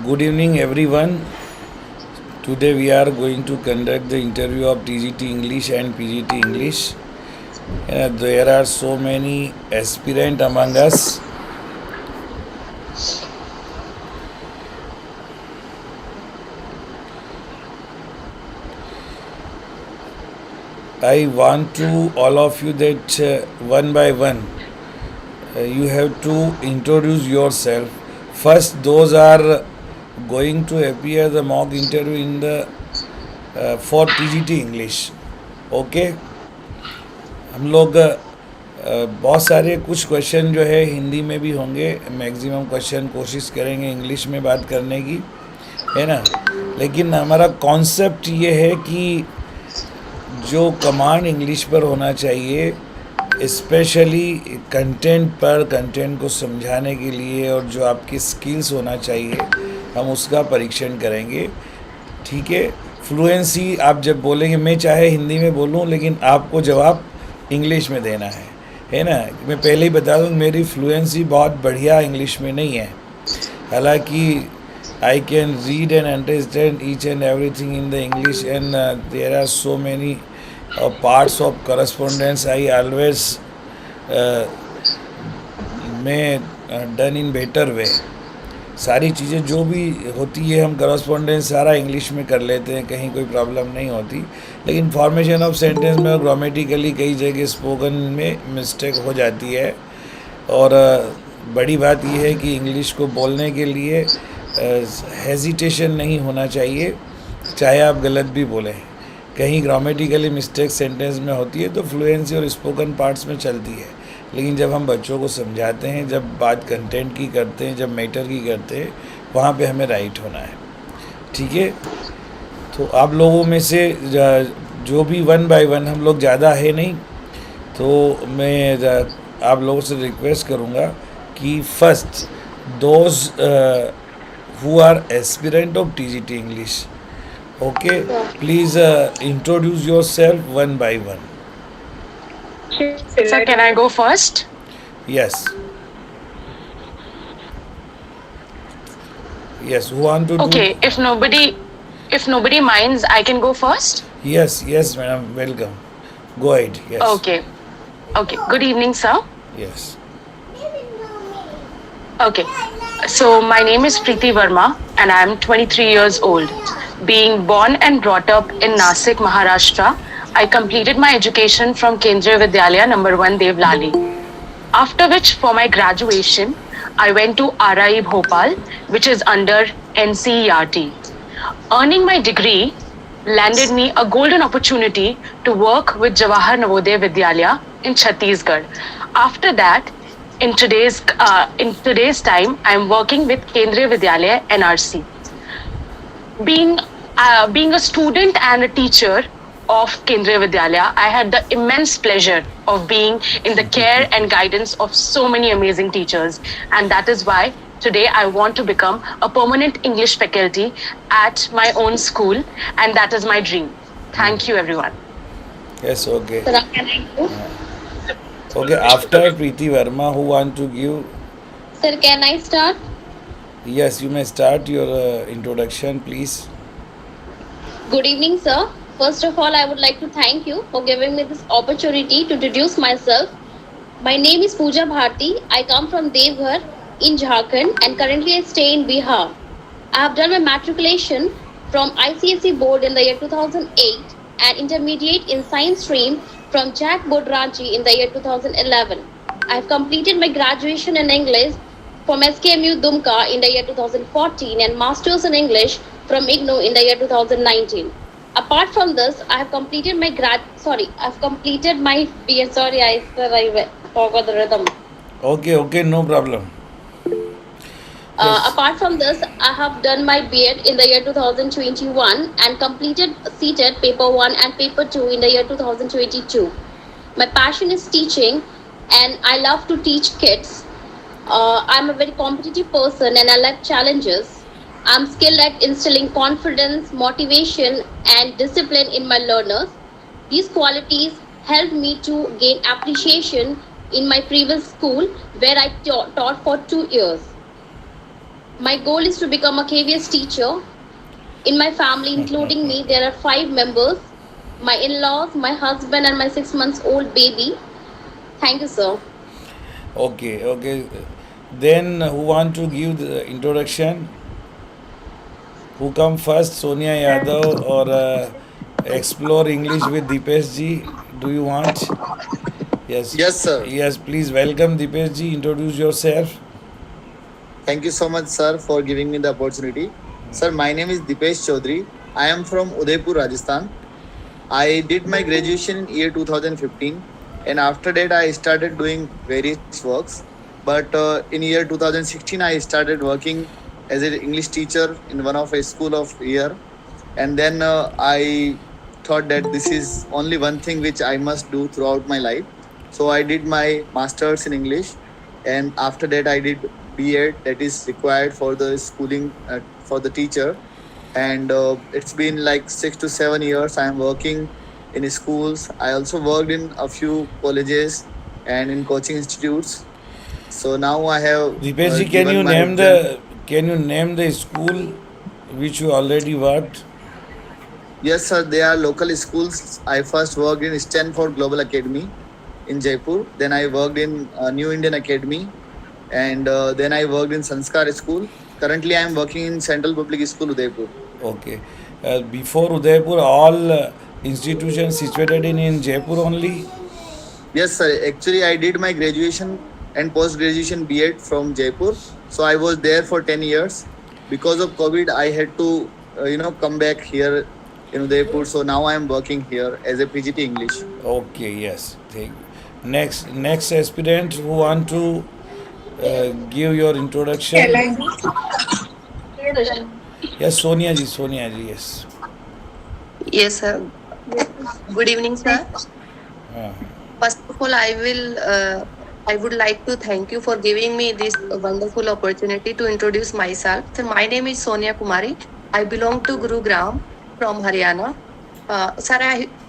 Good evening, everyone. Today we are going to conduct the interview of TGT English and PGT English. There are so many aspirant among us. I want to all of you that one by one you have to introduce yourself. First, those are going to appear the mock interview in the for TGT English. Okay हम लोग बहुत सारे कुछ question जो है हिंदी में भी होंगे, मैक्सिमम क्वेश्चन कोशिश करेंगे इंग्लिश में बात करने की, है ना. लेकिन हमारा कॉन्सेप्ट ये है कि जो कमांड इंग्लिश पर होना चाहिए, स्पेशली कंटेंट पर, कंटेंट को समझाने के लिए, और जो आपकी स्किल्स होना चाहिए हम उसका परीक्षण करेंगे. ठीक है. फ्लुएंसी आप जब बोलेंगे, मैं चाहे हिंदी में बोलूं लेकिन आपको जवाब इंग्लिश में देना है ना. मैं पहले ही बता दूं मेरी फ्लुएंसी बहुत बढ़िया इंग्लिश में नहीं है. हालांकि I can read and understand each and everything in the English and there are so many parts of correspondence I always मैं डन इन बेटर वे. सारी चीज़ें जो भी होती है हम करस्पॉन्डेंस सारा इंग्लिश में कर लेते हैं, कहीं कोई प्रॉब्लम नहीं होती. लेकिन फॉर्मेशन ऑफ सेंटेंस में और ग्रामेटिकली कई जगह स्पोकन में मिस्टेक हो जाती है. और बड़ी बात यह है कि इंग्लिश को बोलने के लिए हेजिटेशन नहीं होना चाहिए, चाहे आप गलत भी बोलें. कहीं ग्रामेटिकली मिस्टेक सेंटेंस में होती है तो फ्लुएंसी और स्पोकन पार्ट्स में चलती है. लेकिन जब हम बच्चों को समझाते हैं, जब बात कंटेंट की करते हैं, जब मैटर की करते हैं, वहाँ पे हमें राइट होना है. ठीक है. तो आप लोगों में से जो भी वन बाय वन, हम लोग ज़्यादा है नहीं, तो मैं आप लोगों से रिक्वेस्ट करूँगा कि first those who are aspirant of TGT English, okay, please introduce yourself one by one. Sir, can I go first? Yes. Yes, who want to Okay, do? if nobody minds, I can go first? Yes, madam, welcome. Go ahead, yes. Okay. Good evening, sir. Yes. Okay. So, my name is Preeti Verma and I am 23 years old. Being born and brought up in Nasik, Maharashtra, I completed my education from Kendriya Vidyalaya number 1 Devlali. After which, for my graduation, I went to RI Bhopal, which is under NCERT. Earning my degree landed me a golden opportunity to work with Jawahar Navodaya Vidyalaya in Chhattisgarh. After that, in today's time, I am working with Kendriya Vidyalaya NRC. Being a student and a teacher of Kendriya Vidyalaya, I had the immense pleasure of being in the care and guidance of so many amazing teachers, and that is why today I want to become a permanent English faculty at my own school, and that is my dream. Thank you, everyone. Yes, okay. Sir, can I go? Okay, after Preeti Verma, who want to give? Sir, can I start? Yes, you may start your introduction, please. Good evening, sir. First of all, I would like to thank you for giving me this opportunity to introduce myself. My name is Pooja Bharti. I come from Devghar in Jharkhand and currently I stay in Bihar. I have done my matriculation from ICSE board in the year 2008 and intermediate in science stream from Jack Board Ranchi in the year 2011. I have completed my graduation in English from SKMU Dumka in the year 2014 and masters in English from IGNOU in the year 2019. Apart from this, I have completed my BA. Sorry, I forgot the rhythm. Okay, no problem. Yes. Apart from this, I have done my BEd in the year 2021 and completed CTET paper 1 and paper 2 in the year 2022. My passion is teaching and I love to teach kids. I'm a very competitive person and I like challenges. I'm skilled at instilling confidence, motivation, and discipline in my learners. These qualities helped me to gain appreciation in my previous school where I taught for 2 years. My goal is to become a KVS teacher. In my family, including me, there are 5 members: my in laws, my husband, and my 6 months old baby. Thank you, sir. Okay, okay. Then who want to give the introduction? Who come first, Sonia Yadav or explore English with Dipesh ji? Do you want? Yes, Yes, sir. yes. Please welcome Dipesh ji. Introduce yourself. Thank you so much, sir, for giving me the opportunity. Sir, my name is Dipesh Chaudhary. I am from Udaipur, Rajasthan. I did my graduation in year 2015, and after that I started doing various works. But in year 2016, I started working as an English teacher in one of a school of year, and then I thought that this is only one thing which I must do throughout my life. So I did my masters in English, and after that I did B.Ed, that is required for the schooling for the teacher. And it's been like 6 to 7 years I am working in schools. I also worked in a few colleges and in coaching institutes. So now I have Dipesh ji, given my exam. can you name the school which you already worked? Yes, sir. They are local schools. I first worked in Stanford Global Academy in Jaipur. Then I worked in New Indian Academy, and then I worked in Sanskar School. Currently, I am working in Central Public School Udaipur. Okay. Before Udaipur, all institutions situated in Jaipur only. Yes, sir. Actually, I did my graduation and post graduation B.Ed from Jaipur. So I was there for 10 years. Because of COVID, I had to, come back here in Udaipur. So now I am working here as a PGT English. Okay, yes. Thank you. Next aspirant who want to give your introduction. Yes, Sonia ji, yes. Yes, sir. Good evening, sir. Uh, First of all, I would like to thank you for giving me this wonderful opportunity to introduce myself. So my name is Sonia Kumari. I belong to Gurugram from Haryana. Sir,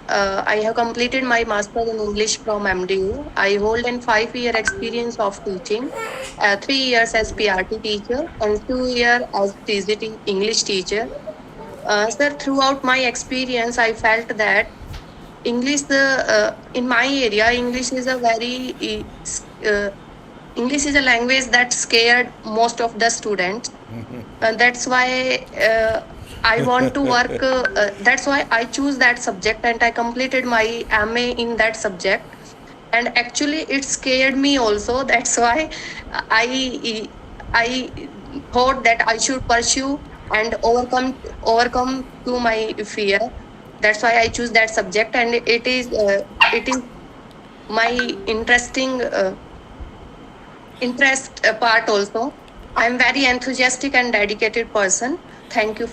I have completed my master in English from MDU. I hold an 5 year experience of teaching, 3 years as PRT teacher and 2 years as TGT English teacher. Sir, throughout my experience, I felt that English, in my area, English is a language that scared most of the students. That's why I want to work. That's why I choose that subject, and I completed my MA in that subject. And actually, it scared me also. That's why I thought that I should pursue and overcome to my fear. That's why I choose that subject, and it is my interest part also. I'm very enthusiastic and dedicated person. Thank you,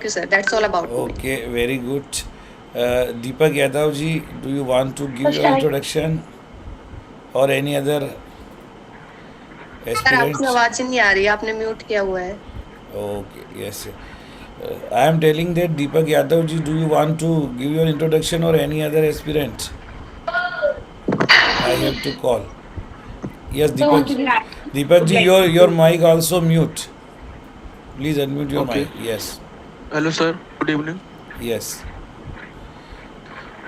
sir. That's all about me. okay, very good. Deepak Yadav ji, do you want to give your introduction or any other sir आपकी aspirant? आवाज नहीं आ रही है, आपने mute किया हुआ है. Okay, yes. I am telling that Deepak Yadav ji, do you want to give your introduction or any other aspirant? I have to call. Yes, Deepak. Deepak ji, your mic also mute. Please unmute your Okay. mic. Yes, Hello, sir. Good evening. yes.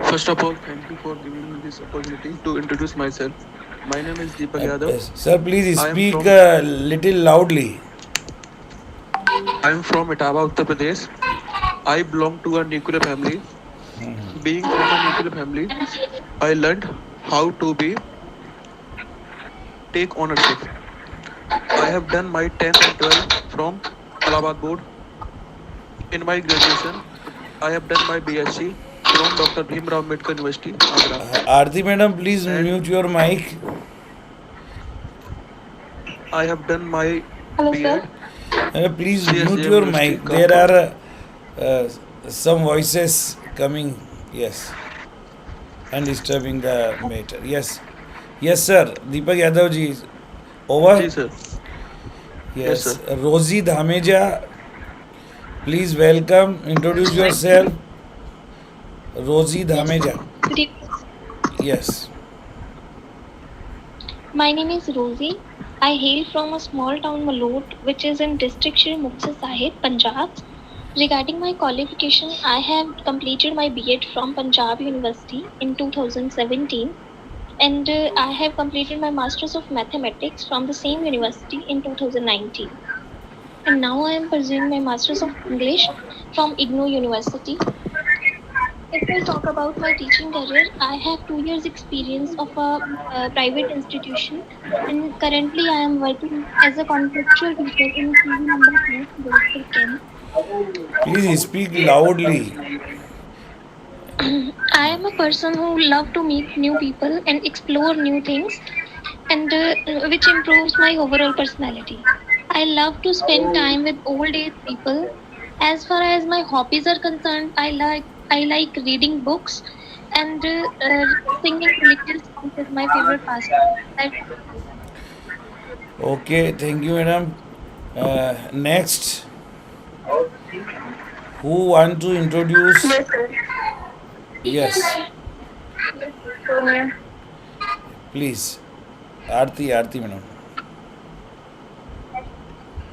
First of all, thank you for giving me this opportunity to introduce myself. My name is Deepak Yadav. Yes. Sir, please I am speak from- little loudly. I am from Etawah, Uttar Pradesh. I belong to a nuclear family. Being from a nuclear family, I learned how to take ownership. I have done my 10th and 12th from Allahabad board. In my graduation, I have done my BSc from Dr. Bhimrao Ambedkar University, Agra. Aarti madam, please And- mute your mic. I have done my Hello, B.Ed. Please Yes, mute yes, your Mr. mic. Kapoor. There are some voices coming. Yes, and disturbing the matter. Yes, yes, sir. Deepak Yadav ji, over. Ji, sir. Yes, Yes, Rosie Dhameja, please welcome. Introduce yourself. Rosie Dhameja. Yes. My name is Rosie. I hail from a small town Malot, which is in district Shri Muktsar Sahib, Punjab. Regarding my qualification, I have completed my B.Ed from Punjab University in 2017, and I have completed my Masters of Mathematics from the same university in 2019. And now I am pursuing my Masters of English from IGNOU University. If I talk about my teaching career, I have 2 years experience of a private institution, and currently I am working as a contractual teacher in PV number 4, Director Camp. Please speak loudly. I am a person who love to meet new people and explore new things, and which improves my overall personality. I love to spend time with old age people. As far as my hobbies are concerned, I like reading books, and singing religious songs is my favorite pastime. That's Okay, thank you, madam. Next, who want to introduce? Yes, please. Aarti, madam.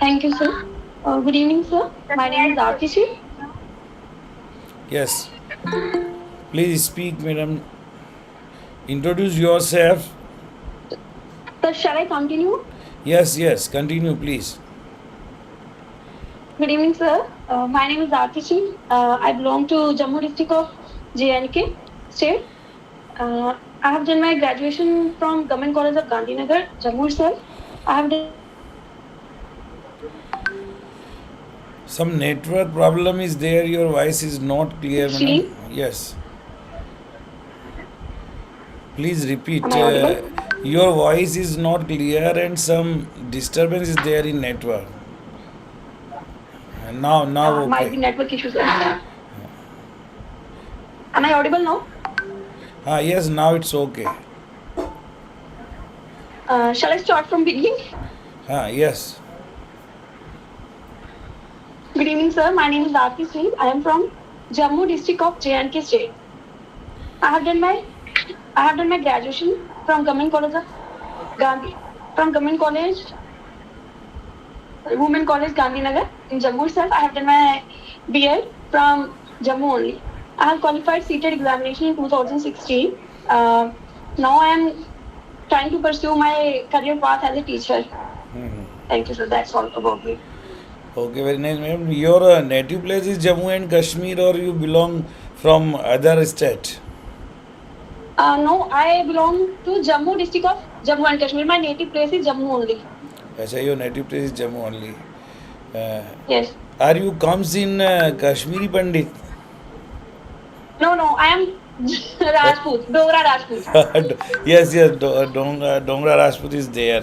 Thank you, sir. Good evening, sir. My name is Artishi. Yes, please speak, madam. Introduce yourself. Sir, shall I continue? Yes, continue, please. Good evening, sir. My name is Artishi. I belong to Jammu district of JNK state. I have done my graduation from Government College of Gandhinagar, Jammu itself. I have done Some network problem is there. Your voice is not clear, madam. Shri. Yes. Please repeat. Am I audible? Your voice is not clear and some disturbance is there in network. Now Might be okay. network issues. Am I audible now? Yes, now it's okay. Shall I start from beginning? Yes. Good evening, sir. My name is Artishi. I am from Jammu district of JNK state. I have done my graduation from Government College of Gandhi from Government College Women College Gandhinagar in Jammu itself. I have done my B.Ed from Jammu only. I have qualified seated examination in 2016. Now I am trying to pursue my career path as a teacher. Thank you, sir. That's all about me. Okay, very nice, ma'am. Your native place is Jammu and Kashmir, or you belong from other state? No, I belong to Jammu district of Jammu and Kashmir. My native place is Jammu only. Achha, your native place is Jammu only. Yes. Are you comes in Kashmiri Pandit? No, I am Rajput, Dogra Rajput. Dongra Rajput is there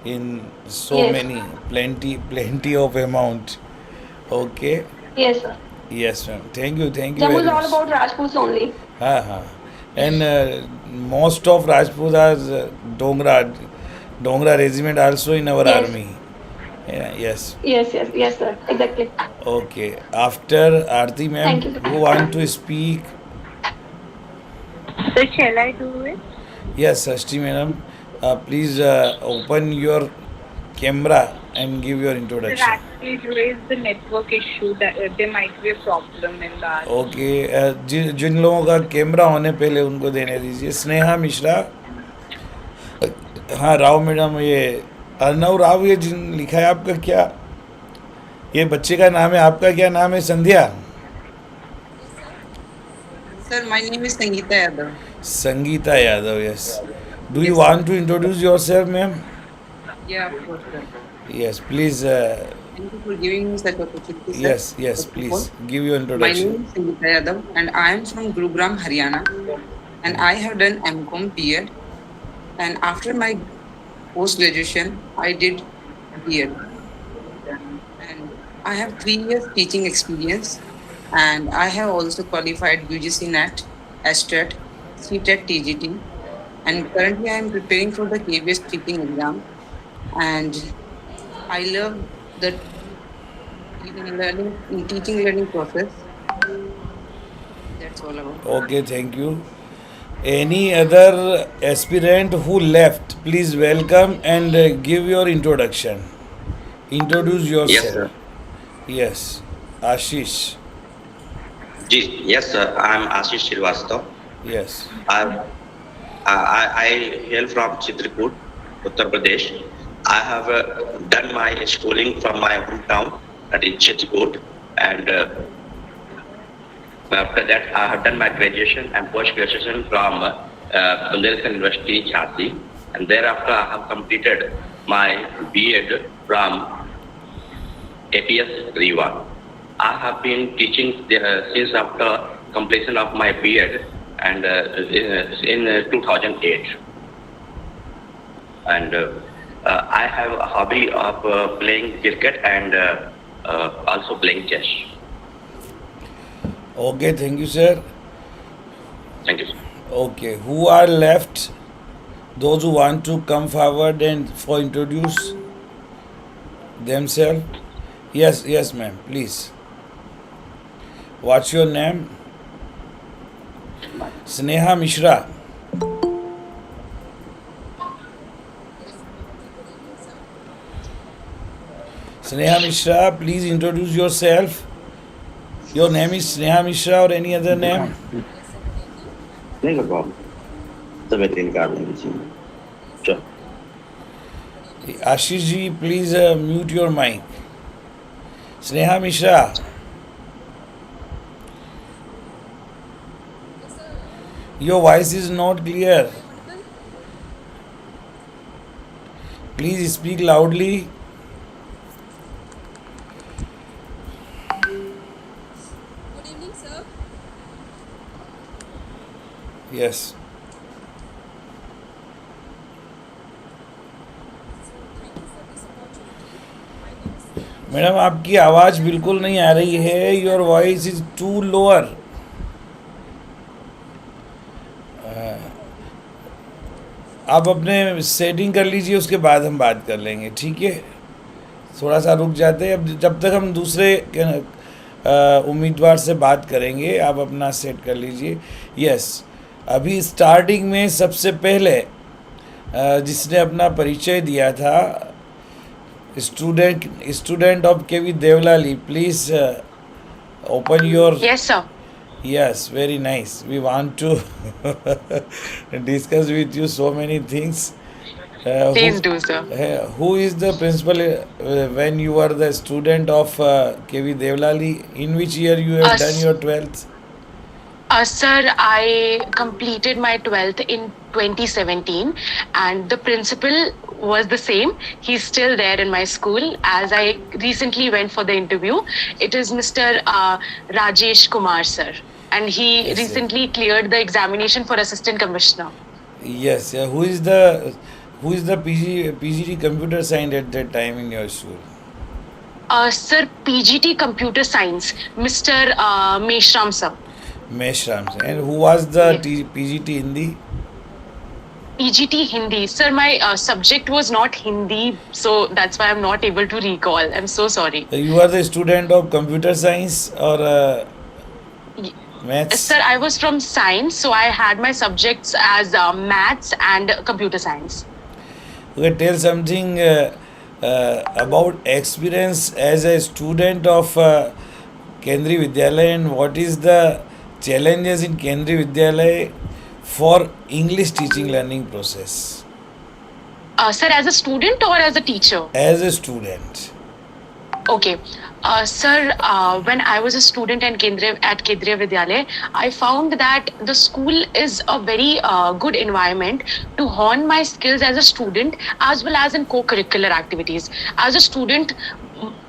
in so Yes. many, plenty of amount. Okay. Yes, sir. Yes, ma'am. Thank you Jammu very is all much. about Rajputs only. Ha. And most of Rajput are Dongra regiment also in our Yes. army. Yeah, yes. Yes, sir. Exactly. Okay. After Aarti ma'am, Thank you. who want to speak? So shall I do it? Yes, Sashti madam. Please open your camera and give your Sir, introduction. actually there is the network issue that there might be a problem in that. Okay जिन लोगों का camera होने पहले उनको देने दीजिए. स्नेहा मिश्रा. हाँ, Rao madam. ये अर्नव राव, ये जिन लिखा है आपका क्या, ये बच्चे का नाम है, आपका क्या नाम है? Sandhya. Sir, my name is Sangeeta Yadav. Sangeeta Yadav. Yes. Do you Yes. Want to introduce yourself ma'am? Yeah, of course, sir. Yes please. Thank you for giving me such opportunity, sir. Yes, First of please all, give your my introduction. name is Sangeeta Yadav and I am from Gurugram, Haryana. And I have done M.Com B.Ed. And after my post-graduation, I did B.Ed. And I have 3 years teaching experience. And I have also qualified UGC NET, STET, CTET, TGT. And currently I am preparing for the KBS teaching exam. And I love the teaching learning process. That's all about. Okay, thank you. Any other aspirant who left, please welcome and give your introduction. Introduce Yes, yourself. sir. Yes, Ashish. Yes, sir. I'm Ashish Srivastava. Yes. I, I hail from Chitrakoot, Uttar Pradesh. I have done my schooling from my hometown, that is Chitrakoot, and after that, I have done my graduation and post-graduation from Bundelkhand University, Jhansi, and thereafter I have completed my B.Ed from APS Rewa. I have been teaching since after completion of my B.Ed and in 2008. And I have a hobby of playing cricket and also playing chess. Okay, thank you, sir. Thank you, sir. Okay, who are left? Those who want to come forward and for introduce themselves. Yes, ma'am. Please. What's your name? Sneha Mishra. Sneha Mishra, please introduce yourself. Your name is Sneha Mishra or any other name? No problem. Submit in card. Sure. Ashish ji, please mute your mic. Sneha Mishra. Your voice is not clear. Please speak loudly. Good evening, sir. Yes. Thank you for this opportunity. My name is madam आपकी आवाज़ बिल्कुल नहीं आ रही है. Your voice is too lower. आप अपने setting कर लीजिए, उसके बाद हम बात कर लेंगे, ठीक है. थोड़ा सा रुक जाते हैं. अब जब तक हम दूसरे उम्मीदवार से बात करेंगे, आप अपना सेट कर लीजिए. यस, अभी स्टार्टिंग में सबसे पहले जिसने अपना परिचय दिया था, student of KV Deolali, please open your. Yes, sir. Yes, very nice. We want to discuss with you so many things. Please do, sir. Who is the principal when you were the student of KV Devlali? In which year you have done your 12th? Sir, I completed my 12th in 2017, and the principal was the same. He's still there in my school as I recently went for the interview. It is Mr. Rajesh Kumar, sir. And he Yes, sir. recently cleared the examination for assistant commissioner. Yes. Who is the PGT computer science at that time in your school? Sir, PGT computer science, Mr. Meshram, sir. Meshram. And who was the Yes. PGT Hindi? PGT Hindi. Sir, my subject was not Hindi, so that's why I'm not able to recall. I'm so sorry. You are the student of computer science or maths? Sir, I was from science, so I had my subjects as maths and computer science. Okay, tell something about experience as a student of Kendriya Vidyalaya, and what is the challenges in Kendriya Vidyalaya for English teaching learning process? Sir, as a student or as a teacher? As a student. Okay. Sir, when I was a student at Kendriya Vidyalaya, I found that the school is a very good environment to hone my skills as a student as well as in co-curricular activities. As a student,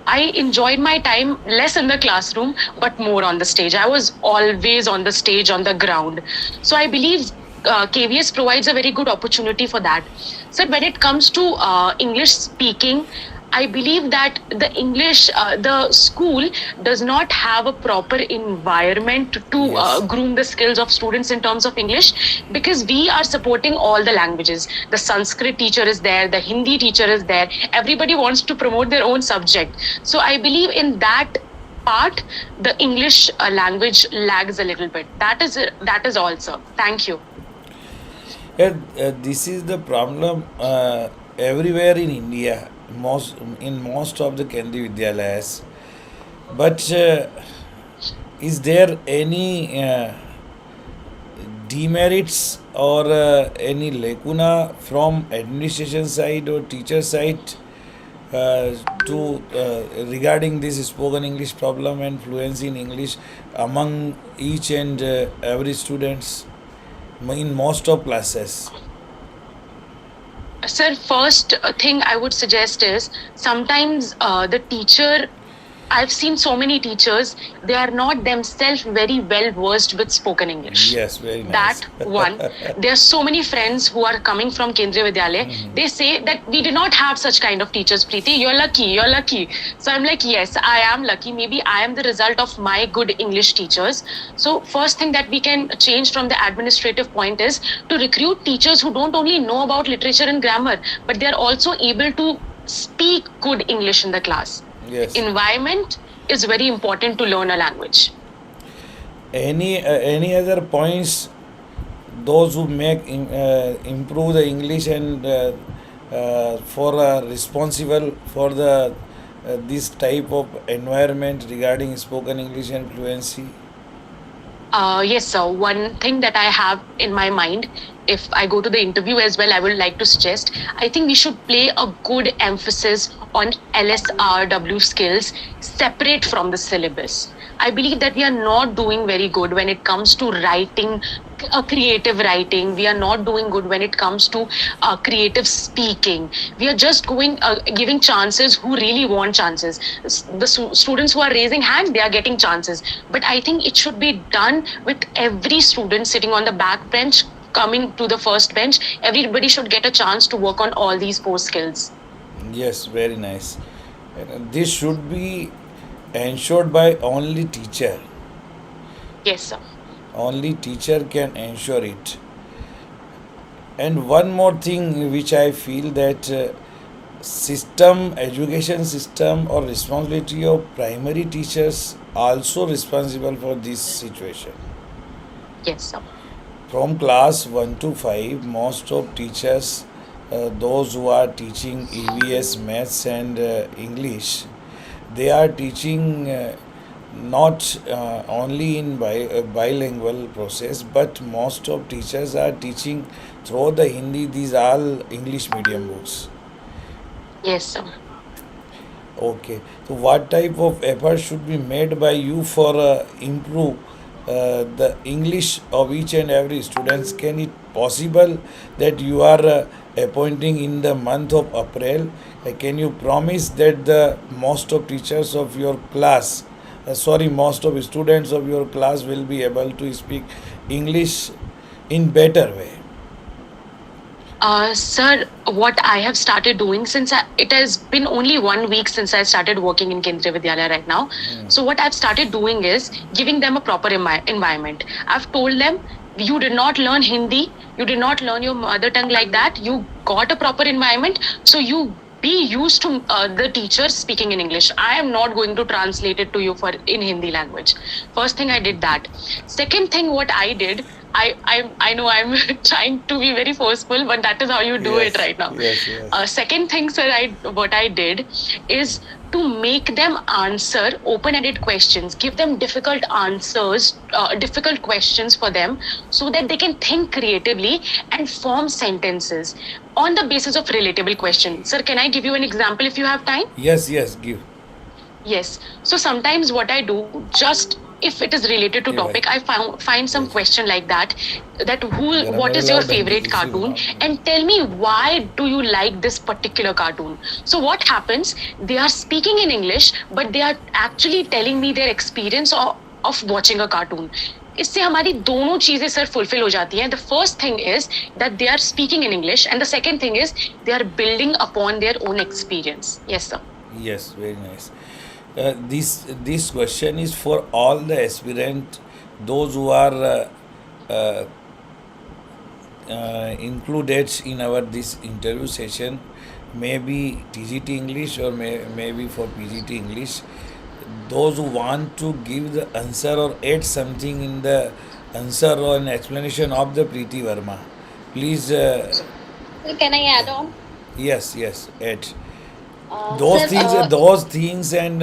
I enjoyed my time less in the classroom but more on the stage. I was always on the stage, on the ground. So I believe KVS provides a very good opportunity for that. Sir, when it comes to English speaking, I believe that the school does not have a proper environment to Yes. groom the skills of students in terms of English, because we are supporting all the languages. The Sanskrit teacher is there, the Hindi teacher is there. Everybody wants to promote their own subject. So I believe in that part, the English language lags a little bit. That is all, sir. Thank you. This is the problem everywhere in India, most of the Kendriya Vidyalayas. But is there any demerits or any lacuna from administration side or teacher side to regarding this spoken English problem and fluency in English among each and every students in most of classes? Sir, first thing I would suggest is sometimes the teacher. I've seen so many teachers, they are not themselves very well versed with spoken English. Yes, very That nice. one. There are so many friends who are coming from Kendriya Vidyalaya. They say that we do not have such kind of teachers, Preeti. You're lucky, you're lucky. So I'm like, yes, I am lucky. Maybe I am the result of my good English teachers. So first thing that we can change from the administrative point is to recruit teachers who don't only know about literature and grammar, but they are also able to speak good English in the class. Yes. Environment is very important to learn a language. Any other points those who make improve the English and for responsible for the this type of environment regarding spoken English and fluency? Yes, sir. One thing that I have in my mind, if I go to the interview as well, I would like to suggest, I think we should play a good emphasis on LSRW skills separate from the syllabus. I believe that we are not doing very good when it comes to writing, creative writing. We are not doing good when it comes to creative speaking. We are just giving chances who really want chances. The students who are raising hand, they are getting chances. But I think it should be done with every student sitting on the back bench coming to the first bench. Everybody should get a chance to work on all these core skills. Yes, very nice. This should be ensured by only teacher. Yes, sir. Only teacher can ensure it. And one more thing which I feel that education system or responsibility of primary teachers also responsible for this situation. Yes, sir. From class 1 to 5, most of teachers, those who are teaching EVS, maths and English, they are teaching not only in bilingual process, but most of teachers are teaching through the Hindi. These are all English medium books. Yes, sir. Okay. So, what type of effort should be made by you for improve the English of each and every students? Can it possible that you are appointing in the month of April? Can you promise that the most of teachers of your class, most of students of your class will be able to speak English in better way? Sir, what I have started doing it has been only 1 week since I started working in Kendriya Vidyalaya right now. So what I've started doing is giving them a proper environment. I've told them, you did not learn Hindi, you did not learn your mother tongue like that. You got a proper environment, so you be used to the teacher speaking in English. I am not going to translate it to you in Hindi language. First thing I did that. Second thing what I did, I know I'm trying to be very forceful, but that is how you do Yes, it right now. yes. Second thing, sir, what I did is to make them answer open-ended questions, give them difficult answers, difficult questions for them, so that they can think creatively and form sentences on the basis of relatable questions. Sir, can I give you an example if you have time? Yes, give. Yes. So sometimes what I do, just if it is related to topic, I find some question like that what is your favorite cartoon, and tell me why do you like this particular cartoon. So what happens, they are speaking in English, but they are actually telling me their experience of watching a cartoon. इससे हमारी दोनों चीजें sir fulfil हो जाती हैं. The first thing is that they are speaking in English, and the second thing is they are building upon their own experience. Yes, sir. Yes, very nice. This question is for all the aspirant, those who are included in our this interview session, maybe TGT English or maybe for PGT English. Those who want to give the answer or add something in the answer or an explanation of the Preeti Verma, Please, So can I add on? yes, Ed. Sir, Those things and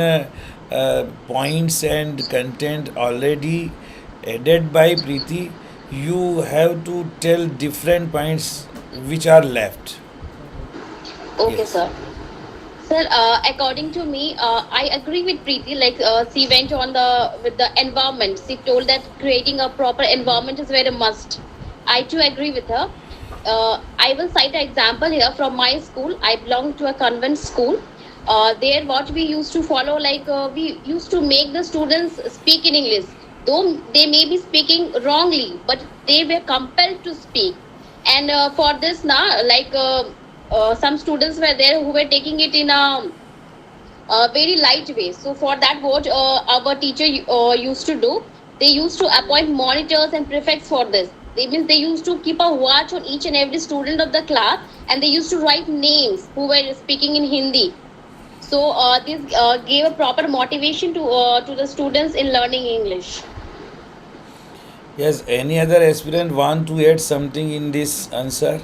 points and content already added by Preeti. You have to tell different points which are left. okay, Yes. sir. Sir, according to me, I agree with Preeti. Like she went on the with the environment. She told that creating a proper environment is very must. I too agree with her. I will cite an example here from my school. I belong to a convent school. There, what we used to follow, like we used to make the students speak in English, though they may be speaking wrongly, but they were compelled to speak. And for this, now, like some students were there who were taking it in a very light way. So for that, what our teacher used to do, they used to appoint monitors and prefects for this. They means they used to keep a watch on each and every student of the class, and they used to write names who were speaking in Hindi. So this gave a proper motivation to the students in learning English. Yes. Any other aspirant want to add something in this answer?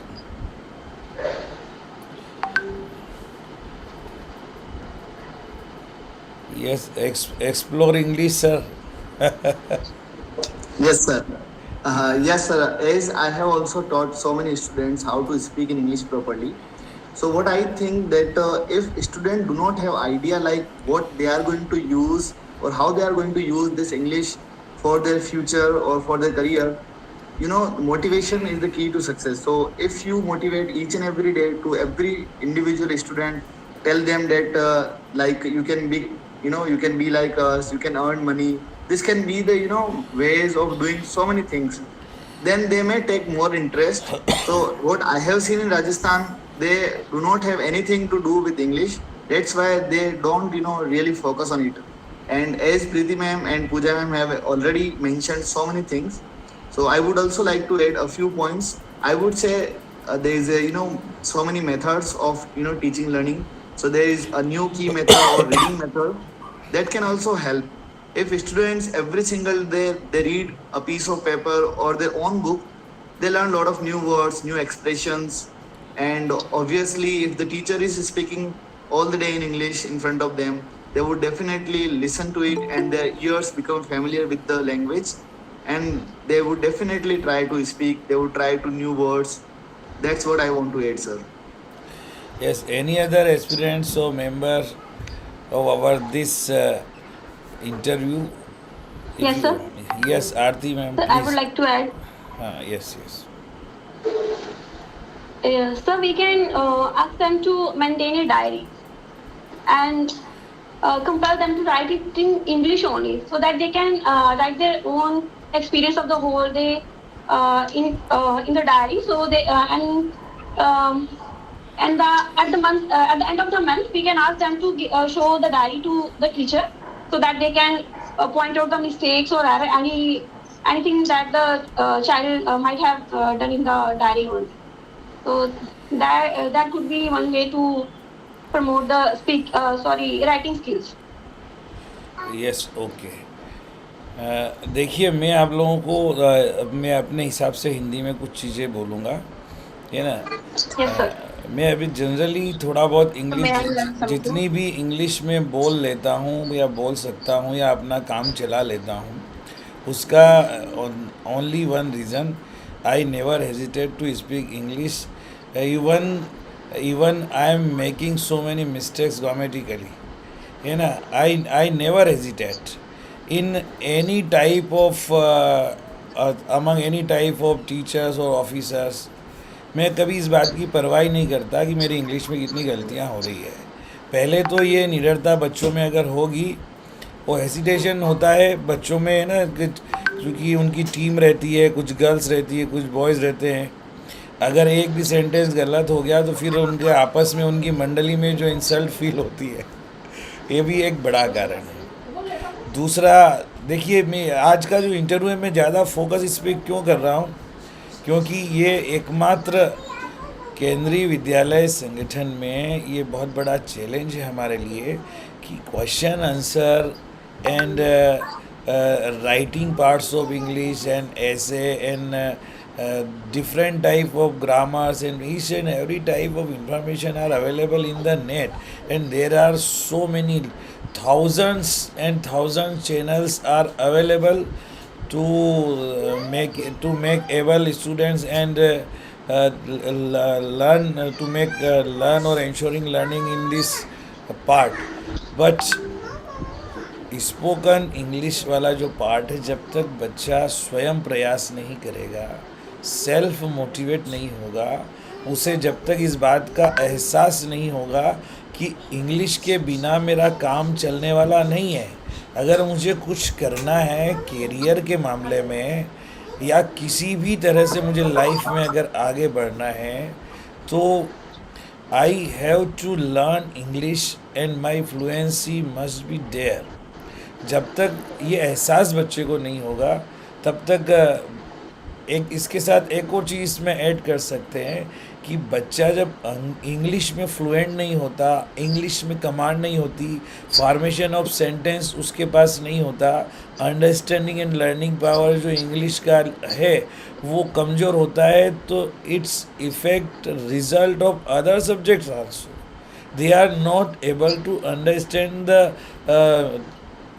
Yes. Explore English, sir. Yes, sir. Yes, sir. As I have also taught so many students how to speak in English properly. So what I think that if students do not have idea like what they are going to use or how they are going to use this English for their future or for their career, motivation is the key to success. So if you motivate each and every day to every individual student, tell them that like you can be, you can be like us, you can earn money. This can be the ways of doing so many things, then they may take more interest. So what I have seen in Rajasthan, they do not have anything to do with English. That's why they don't, really focus on it. And as Preeti ma'am and Pooja ma'am have already mentioned so many things, so I would also like to add a few points. I would say there is a, so many methods of teaching learning. So there is a new key method or reading method that can also help. If students every single day they read a piece of paper or their own book, they learn a lot of new words, new expressions. And obviously, if the teacher is speaking all the day in English in front of them, they would definitely listen to it and their ears become familiar with the language, and they would definitely try to speak, they would try to new words. That's what I want to add, sir. Yes. Any other aspirants or member of our this interview? If Yes, you sir. yes, Aarti ma'am, Sir, I would please. like to add. Yes. So we can ask them to maintain a diary and compel them to write it in English only, so that they can write their own experience of the whole day in the diary. So they um, and at the month at the end of the month, we can ask them to show the diary to the teacher, so that they can point out the mistakes or anything that the child might have done in the diary only. So that could be one way to promote the writing skills. Yes okay. देखिए मैं आप लोगों को मैं अपने हिसाब से हिंदी में कुछ चीज़ें बोलूँगा, है ना. Yes, sir. मैं अभी जनरली थोड़ा बहुत May I English learn something? जितनी भी इंग्लिश में बोल लेता हूँ या बोल सकता हूँ या अपना काम चला लेता हूँ, उसका only one reason, I never hesitate to speak English. Even even I am making so many mistakes grammatically, है ना. I never hesitate in any type of among any type of teachers or officers. मैं कभी इस बात की परवाह नहीं करता कि मेरी इंग्लिश में कितनी गलतियाँ हो रही है. पहले तो ये निडरता बच्चों में अगर होगी, वो हेसिटेशन होता है बच्चों में, है ना, क्योंकि उनकी टीम रहती है, कुछ गर्ल्स रहती है, कुछ बॉयज़ रहते हैं. अगर एक भी सेंटेंस गलत हो गया तो फिर उनके आपस में उनकी मंडली में जो इंसल्ट फील होती है, ये भी एक बड़ा कारण है. दूसरा, देखिए मैं आज का जो इंटरव्यू है मैं ज़्यादा फोकस इस पर क्यों कर रहा हूँ, क्योंकि ये एकमात्र केंद्रीय विद्यालय संगठन में ये बहुत बड़ा चैलेंज है हमारे लिए कि question answer and writing parts of English and ऐसे and different type of grammars and each and every type of information are available in the net, and there are so many thousands and thousands channels are available to make able students and learn to make learn or ensuring learning in this part. But spoken English वाला जो part है, जब तक बच्चा स्वयं प्रयास नहीं करेगा, सेल्फ मोटिवेट नहीं होगा, उसे जब तक इस बात का एहसास नहीं होगा कि इंग्लिश के बिना मेरा काम चलने वाला नहीं है, अगर मुझे कुछ करना है कैरियर के मामले में या किसी भी तरह से मुझे लाइफ में अगर आगे बढ़ना है, तो I have to learn English and my fluency must be there. जब तक ये एहसास बच्चे को नहीं होगा, तब तक एक इसके साथ एक और चीज़ इसमें ऐड कर सकते हैं कि बच्चा जब इंग्लिश में फ्लुएंट नहीं होता, इंग्लिश में कमांड नहीं होती, फॉर्मेशन ऑफ सेंटेंस उसके पास नहीं होता, अंडरस्टैंडिंग एंड लर्निंग पावर जो इंग्लिश का है वो कमज़ोर होता है, तो its effect result of other subjects also. They are not able to understand the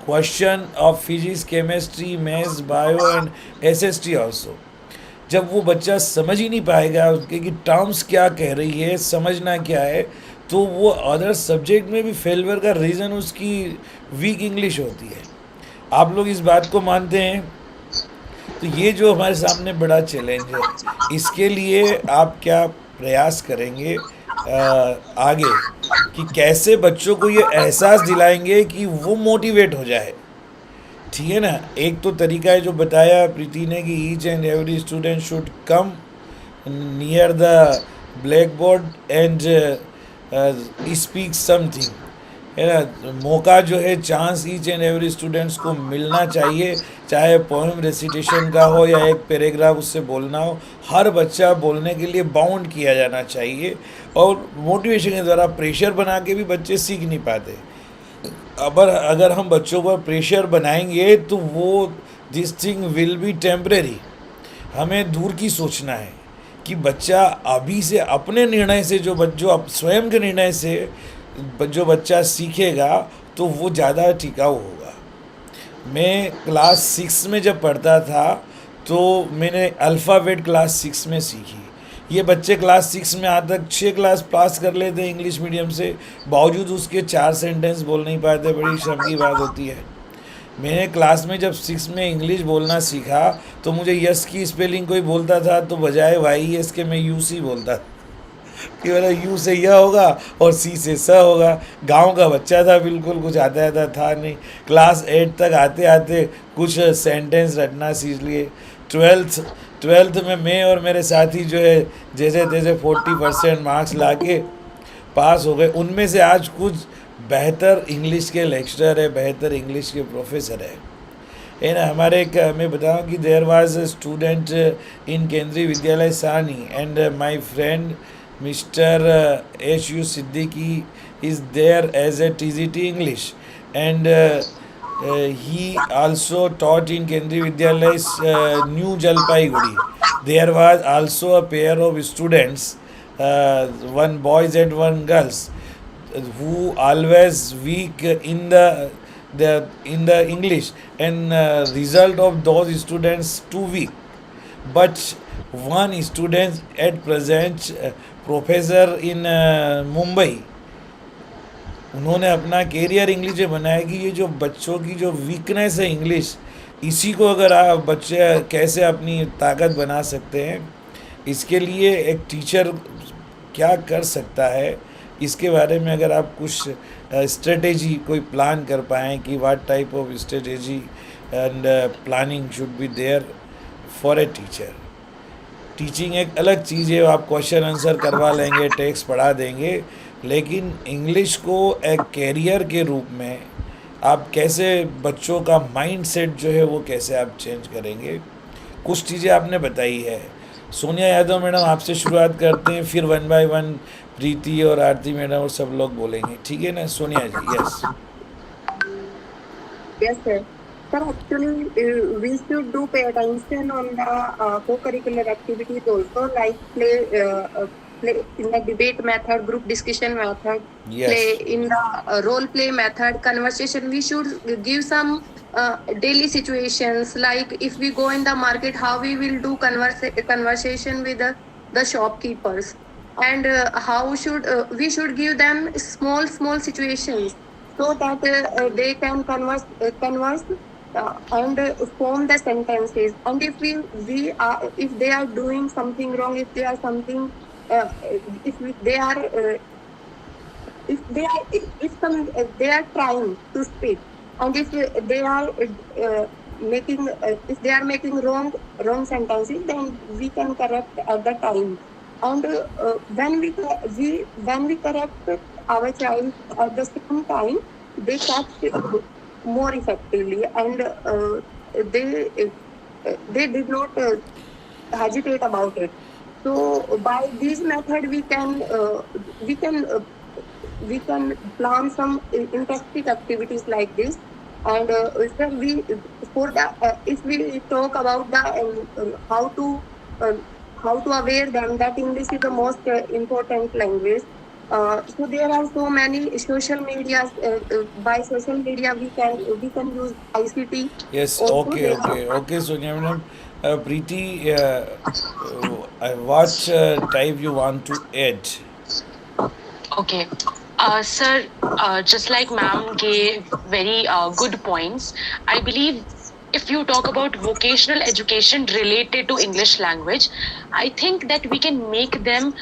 question of physics, chemistry, maths, bio and SST also। जब वो बच्चा समझ ही नहीं पाएगा उसके कि टर्म्स क्या कह रही है, समझना क्या है, तो वो अदर सब्जेक्ट में भी फेलियर का रीज़न उसकी वीक इंग्लिश होती है। आप लोग इस बात को मानते हैं? तो ये जो हमारे सामने बड़ा चैलेंज है, इसके लिए आप क्या प्रयास करेंगे आगे कि कैसे बच्चों को ये एहसास दिलाएंगे कि वो मोटिवेट हो जाए? ठीक है ना। एक तो तरीका है जो बताया प्रीति ने कि each and every student should come near the black board and speak something, है ना। मौका जो है, chance each and every students को मिलना चाहिए, चाहे पोएम रेसिटेशन का हो या एक पैराग्राफ उससे बोलना हो, हर बच्चा बोलने के लिए बाउंड किया जाना चाहिए। और मोटिवेशन के द्वारा प्रेशर बना के भी बच्चे सीख नहीं पाते। अगर हम बच्चों पर प्रेशर बनाएंगे तो वो this thing will be temporary. हमें दूर की सोचना है कि बच्चा अभी से अपने निर्णय से जो स्वयं के निर्णय से जो बच्चा सीखेगा तो वो ज़्यादा टिकाऊ होगा। मैं क्लास 6 में जब पढ़ता था तो मैंने अल्फ़ाबेट क्लास 6 में सीखी। ये बच्चे क्लास 6 में आज तक 6 क्लास पास कर लेते हैं इंग्लिश मीडियम से, बावजूद उसके 4 सेंटेंस बोल नहीं पाते। बड़ी शर्म की बात होती है। मैंने क्लास में जब 6 में इंग्लिश बोलना सीखा तो मुझे यस की स्पेलिंग कोई बोलता था तो बजाय वाई एस के मैं यू सी बोलता था कि मेरा यू से यह होगा और सी से स होगा। गांव का बच्चा था, बिल्कुल कुछ आता था नहीं। क्लास 8 तक आते आते कुछ सेंटेंस रटना सीख लिए। ट्वेल्थ में मैं और मेरे साथी जो है जैसे तैसे 40% मार्क्स लाके पास हो गए। उनमें से आज कुछ बेहतर इंग्लिश के लेक्चरर है, बेहतर इंग्लिश के प्रोफेसर है ना। हमारे एक मैं बताऊं कि there was a student in Kendriya Vidyalaya Sani and my friend mister HU Siddiqui is there as a TGT English, and he also taught in Kendriya Vidyalaya New Jalpaiguri. There was also a pair of students, one boys and one girls, who always weak in the English, and result of those students too weak. But one student at present professor in Mumbai, उन्होंने अपना career English में बनाया कि ये जो बच्चों की जो वीकनेस है इंग्लिश, इसी को अगर आप बच्चे कैसे अपनी ताकत बना सकते हैं, इसके लिए एक टीचर क्या कर सकता है, इसके बारे में अगर आप कुछ स्ट्रेटेजी कोई प्लान कर पाएँ कि what type of strategy and planning should be there for a teacher. Teaching एक अलग चीज़ है, आप क्वेश्चन आंसर करवा लेंगे, टेक्स्ट पढ़ा देंगे, लेकिन इंग्लिश को एक कैरियर के रूप में आप कैसे बच्चों का माइंड सेट जो है वो कैसे आप चेंज करेंगे, कुछ चीज़ें आपने बताई है। सोनिया यादव मैडम, आपसे शुरुआत करते हैं, फिर 1 बाय 1 प्रीति और आरती मैडम और सब लोग बोलेंगे, ठीक है ना। सोनिया जी, yes. Yes, sir. Sir, actually, we should do pay attention on the co-curricular activities also, like play in the debate method, group discussion method, play Yes. in the role play method, conversation. We should give some daily situations, like if we go in the market, how we will do conversation with the shopkeepers, and how should we should give them small situations so that they can converse and form the sentences. And if they are doing something wrong, if they are something they are if they are trying to speak, and if they are making if they are making wrong sentences, then we can correct at the time. And when we correct our child at the same time, they catch more effectively, and they did not hesitate about it. So by this method, we can uh, we can plan some interesting activities like this. And sir, we for the if we talk about the uh, how to aware them that English is the most important language. So there are so many social medias. By social media, we can use ICT. Yes. Also, Okay. there Okay. are Okay, Sonia madam. Preeti, what type you want to add? Okay. Sir, just like ma'am gave very good points, I believe if you talk about vocational education related to English language, I think that we can make them,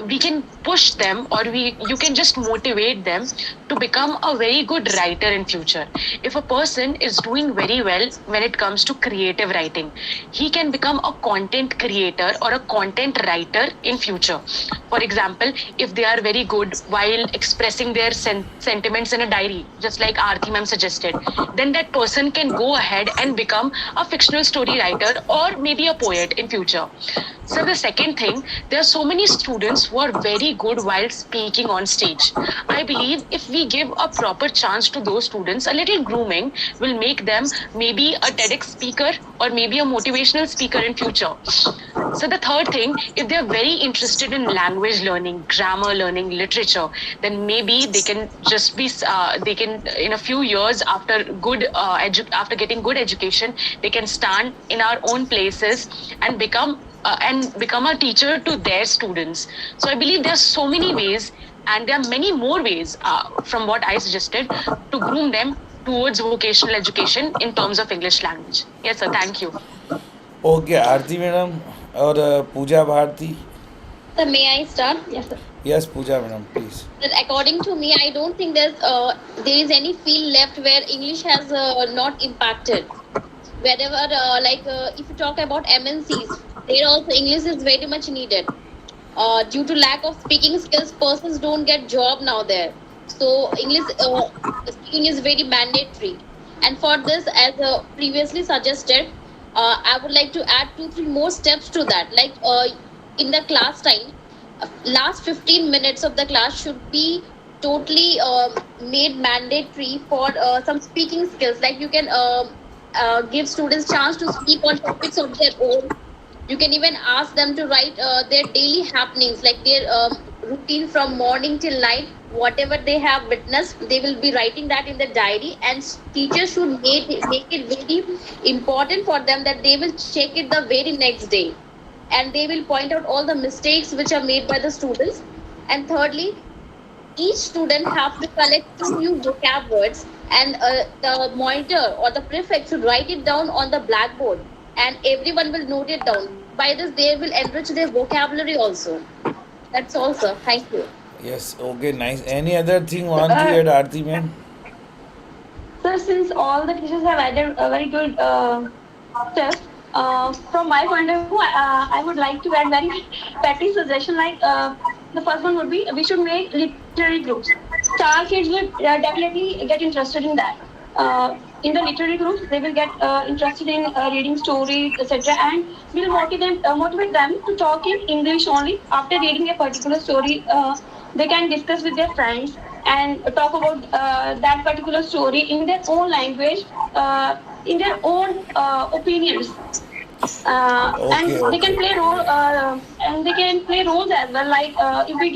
we can push them, or you can just motivate them to become a very good writer in future. If a person is doing very well when it comes to creative writing, he can become a content creator or a content writer in future. For example, if they are very good while expressing their sentiments in a diary, just like Aarti ma'am suggested, then that person can go ahead and become a fictional story writer or maybe a poet in future. So the second thing, there are so many students who are very good while speaking on stage. I believe if we give a proper chance to those students, a little grooming will make them maybe a TEDx speaker or maybe a motivational speaker in future. So the third thing, if they're very interested in language learning, grammar learning, literature, then maybe they can just be they can in a few years after after getting good education, they can stand in our own places and become a teacher to their students. So I believe there are so many ways, and there are many more ways from what I suggested to groom them towards vocational education in terms of English language. Yes, sir. Thank you. Okay, Aarti madam or Pooja Bharti. So may I start? Yes, sir. Yes, Pooja madam, please. That according to me, I don't think there is any field left where English has not impacted. Wherever, if you talk about MNCs, there also English is very much needed. Due to lack of speaking skills, persons don't get job now there. So English speaking is very mandatory. And for this, as previously suggested, I would like to add 2 3 more steps to that. Like in the class time, last 15 minutes of the class should be totally made mandatory for some speaking skills. Like you can give students chance to speak on topics of their own. You can even ask them to write their daily happenings, like their routine from morning till night. Whatever they have witnessed, they will be writing that in the diary, and teachers should make it very important for them that they will check it the very next day, and they will point out all the mistakes which are made by the students. And thirdly, each student have to collect 2 new vocab words, and the monitor or the prefect should write it down on the blackboard, and everyone will note it down. By this, they will enrich their vocabulary also. That's all, sir. Thank you. Yes, okay, nice. Any other thing want to add, Aarti ma'am? So since all the teachers have added a very good steps, from my point of view, I would like to add very petty suggestion. Like the first one would be we should make literary groups. Child kids will definitely get interested in that. In the literary groups, they will get interested in reading stories, etc. And we'll motivate them to talk in English only. After reading a particular story, they can discuss with their friends and talk about that particular story in their own language, in their own opinions. Okay, And they can okay. play role, and they can play roles as well. Like if we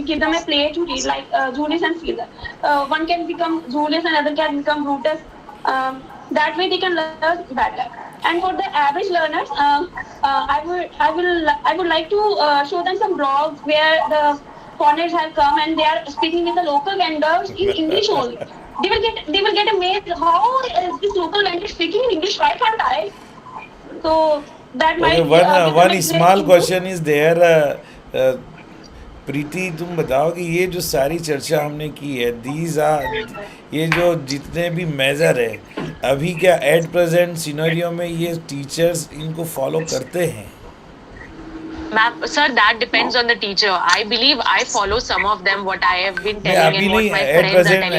give them a play to read, like Julius and Caesar. One can become Julius, and other can become Brutus. That way, they can learn better. And for the average learners, I would like to show them some blogs where the foreigners have come and they are speaking with the local vendors in English only. They will get amazed. How is this local vendor speaking in English? Why can't I? So that Okay, might give them one a great small input. question is there. प्रीति, तुम बताओ कि ये जो सारी चर्चा हमने की है, दीज आर, ये जो जितने भी मेजर है, अभी क्या एट प्रेजेंट सिनेरियो में ये टीचर्स इनको फॉलो करते हैं? Ma'am, sir, that depends on the teacher. I believe I follow some of them, what I have been नहीं, telling अभी and what नहीं, my friends are telling me.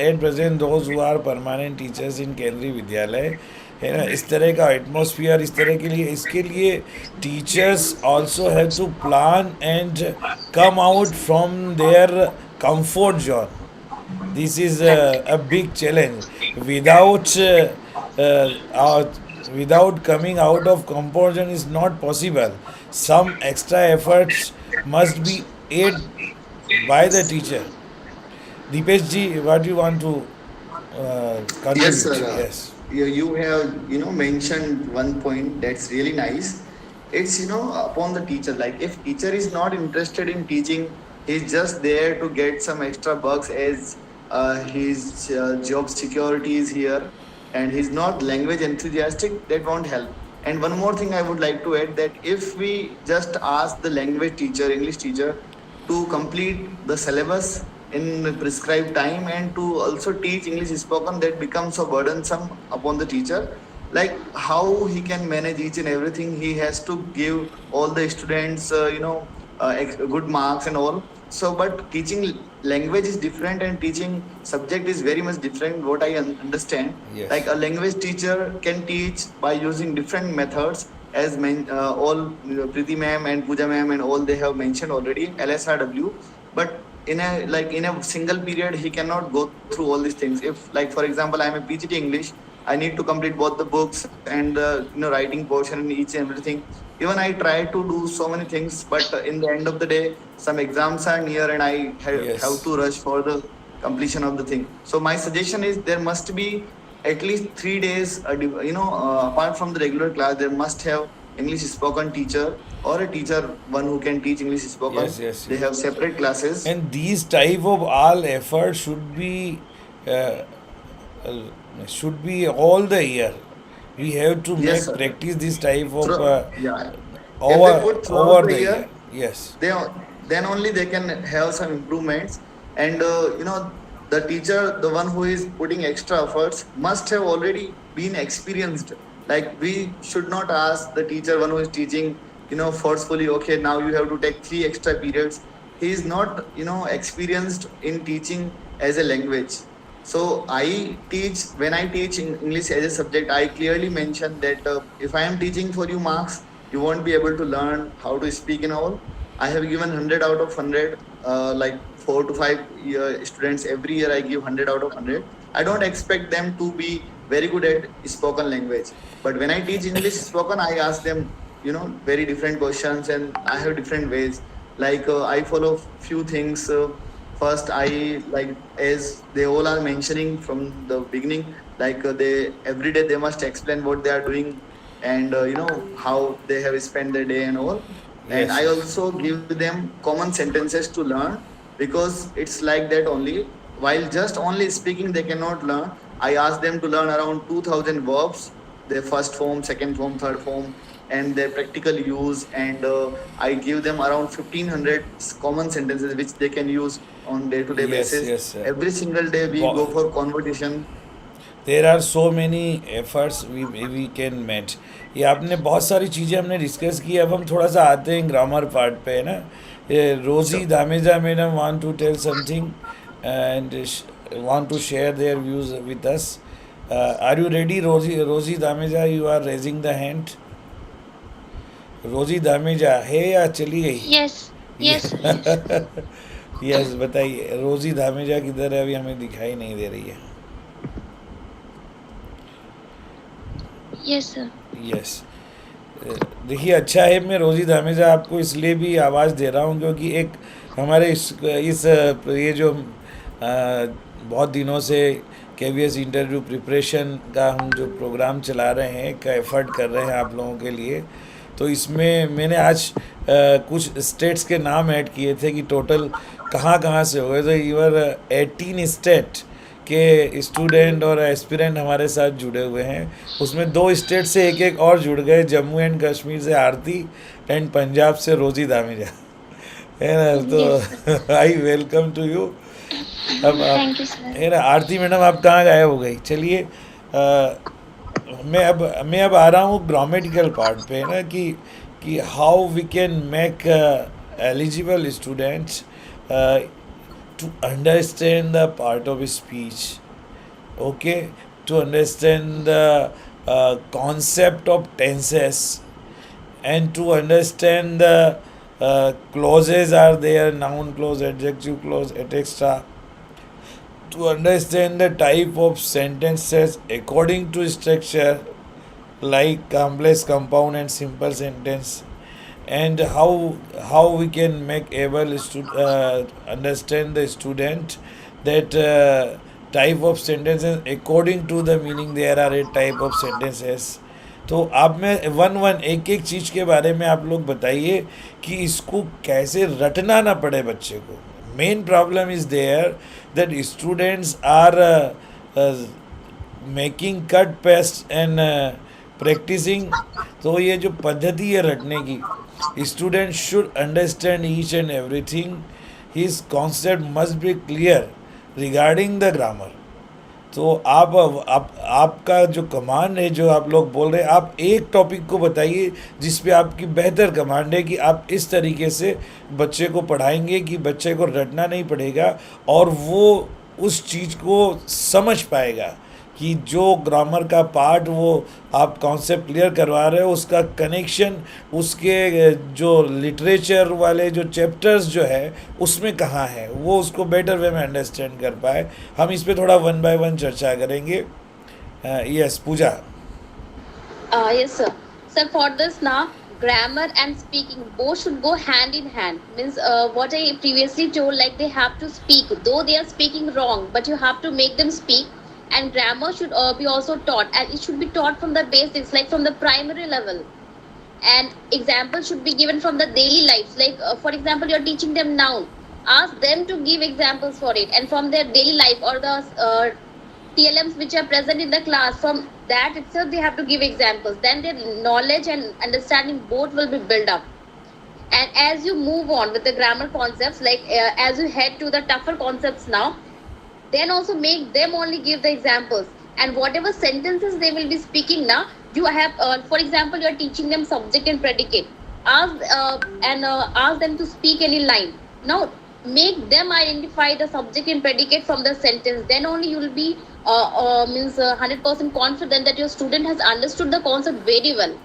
At present those who are permanent teachers in Kendriya Vidyalaya, है ना, इस तरह का atmosphere, इस तरह के लिए, इसके लिए teachers also have to plan and come out from their comfort zone. This is a big challenge. Without without coming out of comfort zone is not possible. Some extra efforts must be aid by the teacher. Deepesh ji, what do you want to Yes, contribute? sir. Yes. You have mentioned one point that's really nice. It's upon the teacher. Like if teacher is not interested in teaching, he's just there to get some extra bucks as his job security is here, and he's not language enthusiastic. That won't help. And one more thing I would like to add, that if we just ask the language teacher, English teacher, to complete the syllabus in prescribed time and to also teach English spoken, that becomes so burdensome upon the teacher. Like how he can manage each and everything, he has to give all the students, good marks and all. So, but teaching language is different and teaching subject is very much different. What I understand, Yes. like a language teacher can teach by using different methods, as all Preeti ma'am and Pooja ma'am and all they have mentioned already, LSRW. But in a single period, he cannot go through all these things. If, like for example, I'm a PGT English, I need to complete both the books and the writing portion and each and everything. Even I try to do so many things, but in the end of the day, some exams are near and I have Yes. to rush for the completion of the thing. So my suggestion is there must be at least 3 days, apart from the regular class, there must have English spoken teacher or a teacher, one who can teach English spoken. Yes, yes, They have yes. separate classes. And these type of all efforts uh, should be all the year. We have to Yes, make sir. practice this type of Yeah. If they over put throughout over the the year. year, Yes. they then only they can have some improvements. And the teacher, the one who is putting extra efforts, must have already been experienced. Like we should not ask the teacher, one who is teaching, forcefully, okay, now you have to take 3 extra periods. He is not experienced in teaching as a language. So I teach, when I teach in English as a subject, I clearly mention that if I am teaching for you marks, you won't be able to learn how to speak and all. I have given 100 out of 100, like 4 to 5 students every year. I give 100 out of 100. I don't expect them to be very good at spoken language. But when I teach English spoken, I ask them, very different questions, and I have different ways. Like I follow few things. First, I like, as they all are mentioning from the beginning, like they every day they must explain what they are doing, and how they have spent their day and all. And Yes, I yes. also give them common sentences to learn, because it's like that only. While just only speaking, they cannot learn. I ask them to learn around 2000 verbs, their first form, second form, third form, and their practical use. And I give them around 1500 common sentences which they can use on day-to-day Yes, basis. yes, sir. Every single day we go for conversation. There are so many efforts we can match. ये आपने बहुत सारी चीज़ें हमने discuss की. अब हम थोड़ा सा आते हैं ग्रामर पार्ट पे, है ना. ये Rosy Sure. Dameja madam want to tell something and want to share their views with us. Are you ready? Rosy Dameja, you are raising the hand. Rosy Dameja है या चली गई? Yes, yes, yes. यस बताइए, रोजी धामेजा किधर है? अभी हमें दिखाई नहीं दे रही है. Yes, sir. यस. देखिए, अच्छा है, मैं रोजी धामेजा आपको इसलिए भी आवाज़ दे रहा हूँ क्योंकि एक हमारे ये जो बहुत दिनों से KVS इंटरव्यू प्रिपरेशन का हम जो प्रोग्राम चला रहे हैं, का एफर्ट कर रहे हैं आप लोगों के लिए, तो इसमें मैंने आज कुछ स्टेट्स के नाम ऐड किए थे कि टोटल कहाँ कहाँ से हो गए. तो ईवर 18 स्टेट के स्टूडेंट और एस्पिरेंट हमारे साथ जुड़े हुए हैं. उसमें 2 स्टेट से एक एक और जुड़ गए, जम्मू एंड कश्मीर से आरती एंड पंजाब से रोजी दामेजा, है ना. Yes, sir. तो आई वेलकम टू यू. अब Thank you, sir. है ना, आरती मैडम आप कहाँ गायब हो गई? चलिए, मैं अब आ रहा हूँ ग्रामेटिकल पार्ट पे, है ना, कि how we can make eligible students to understand the part of speech, okay, to understand the concept of tenses, and to understand the clauses are there, noun clause, adjective clause, etc., to understand the type of sentences according to structure like complex, compound and simple sentence, and how we can make able understand the student that type of sentences according to the meaning. There are a type of sentences. तो आप में one one एक एक चीज़ के बारे में आप लोग बताइए कि इसको कैसे रटना ना पड़े बच्चे को. Main problem is there that students are making cut paste and practicing. तो ये जो पद्धति है रटने की, student should understand each and everything. His concept must be clear regarding the grammar. तो आपका जो कमांड है, जो आप लोग बोल रहे हैं, आप एक टॉपिक को बताइए जिस पे आपकी बेहतर कमांड है कि आप इस तरीके से बच्चे को पढ़ाएंगे कि बच्चे को रटना नहीं पड़ेगा और वो उस चीज़ को समझ पाएगा कि जो ग्रामर का पार्ट वो आप कॉन्सेप्ट क्लियर करवा रहे हो, उसका कनेक्शन उसके जो लिटरेचर वाले जो चैप्टर्स जो है उसमें कहाँ है, वो उसको बेटर वे में अंडरस्टैंड कर पाए. हम इस पे थोड़ा वन बाय वन चर्चा करेंगे. Yes Puja. Yes, sir. So for this now, grammar and speaking both should go hand in hand. Means what I previously told, like they have to speak, though they are speaking wrong, but you have to make them speak. And grammar should be also taught, and it should be taught from the basics, like from the primary level. And examples should be given from the daily lives. Like for example, you're teaching them noun. Ask them to give examples for it, and from their daily life or the TLMs which are present in the class, from that itself they have to give examples. Then their knowledge and understanding both will be built up. And as you move on with the grammar concepts, like as you head to the tougher concepts now, then also make them only give the examples. And whatever sentences they will be speaking now, you have, for example, you are teaching them subject and predicate. Ask them to speak any line. Now make them identify the subject and predicate from the sentence. Then only you will be 100% confident that your student has understood the concept very well.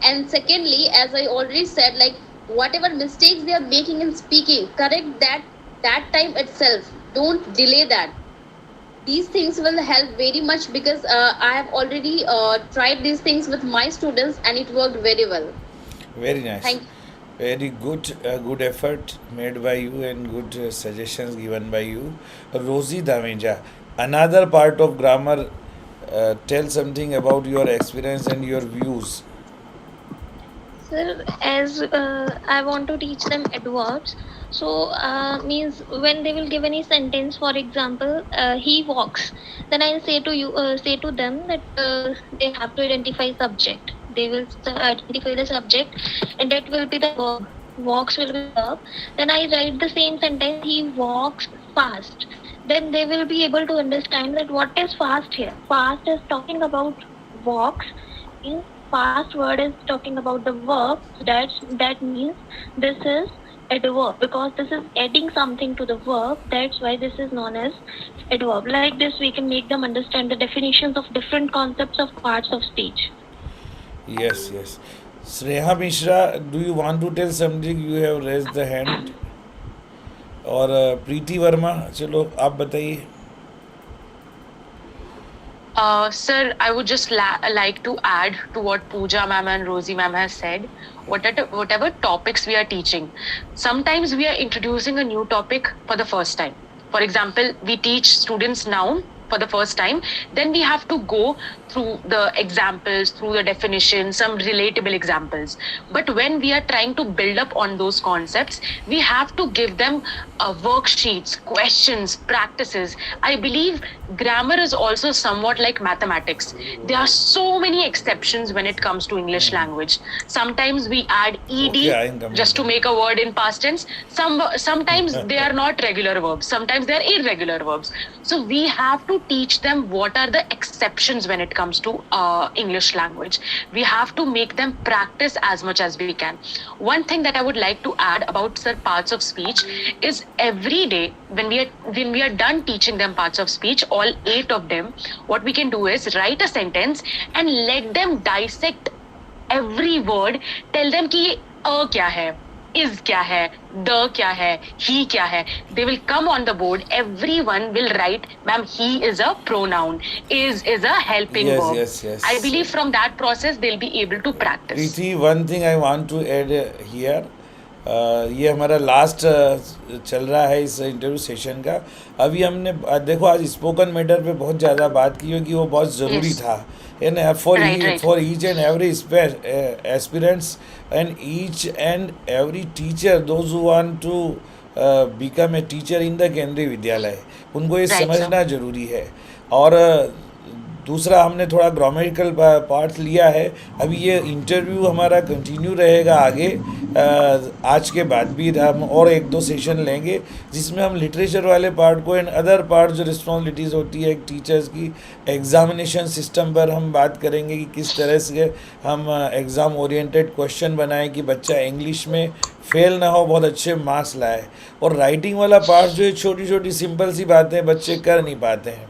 And secondly, as I already said, like whatever mistakes they are making in speaking, correct that time itself. Don't delay that. These things will help very much because I have already tried these things with my students and it worked very well. Very nice. Thank you. Very good effort made by you and good suggestions given by you. Rosie Dameja, another part of grammar. Tell something about your experience and your views. Sir, as I want to teach them adverbs, so means when they will give any sentence, for example, he walks, then I'll say to them that they have to identify subject. They will identify the subject, and that will be the verb. Walks will be the verb. Then I write the same sentence. He walks fast. Then they will be able to understand that what is fast here. Fast is talking about walks. In fast word is talking about the verb. That means this is adverb because this is adding something to the verb. That's why this is known as adverb. Like this, we can make them understand the definitions of different concepts of parts of speech. Yes, yes. Sneha Mishra, do you want to tell something? You have raised the hand. और प्रीति वर्मा, चलो आप बताइए. Sir, I would just like to add to what Pooja ma'am and Rosie ma'am has said. Whatever topics we are teaching, sometimes we are introducing a new topic for the first time. For example, we teach students noun for the first time, then we have to go through the examples, through the definitions, some relatable examples. But when we are trying to build up on those concepts, we have to give them worksheets, questions, practices. I believe grammar is also somewhat like mathematics. There are so many exceptions when it comes to English language. Sometimes we add ed just to make a word in past tense. Sometimes they are not regular verbs. Sometimes they are irregular verbs. So we have to teach them what are the exceptions when it comes to English language. We have to make them practice as much as we can. One thing that I would like to add about parts of speech is every day when we are done teaching them parts of speech, all 8 of them, what we can do is write a sentence and let them dissect every word. Tell them कि ये क्या है, is क्या है, the क्या है, he क्या है. They will come on the board. Everyone will write, ma'am, he is a pronoun, is a helping Yes, verb. yes. I believe from that process they'll be able to practice. Preeti, one thing I want to add here. ये हमारा last चल रहा है इस interview session का. अभी हमने देखो आज स्पोकन मैटर पे बहुत ज़्यादा बात की क्योंकि वो बहुत ज़रूरी Yes. था. And for Right. for each and every aspirants and each and every teacher, those who want to become a teacher in the केंद्रीय विद्यालय, उनको ये Right, sir. समझना ज़रूरी है. और दूसरा हमने थोड़ा ग्रामेटिकल पार्ट लिया है. अभी ये इंटरव्यू हमारा कंटिन्यू रहेगा आगे. आज के बाद भी हम और 1-2 सेशन लेंगे जिसमें हम लिटरेचर वाले पार्ट को एंड अदर पार्ट जो रिस्पॉन्सिबिलिटीज़ होती है एक टीचर्स की, एग्जामिनेशन सिस्टम पर हम बात करेंगे कि किस तरह से हम एग्ज़ाम ओरिएंटेड क्वेश्चन बनाएं कि बच्चा इंग्लिश में फेल ना हो, बहुत अच्छे मार्क्स लाए. और राइटिंग वाला पार्ट जो है छोटी छोटी सिंपल सी बातें बच्चे कर नहीं पाते हैं,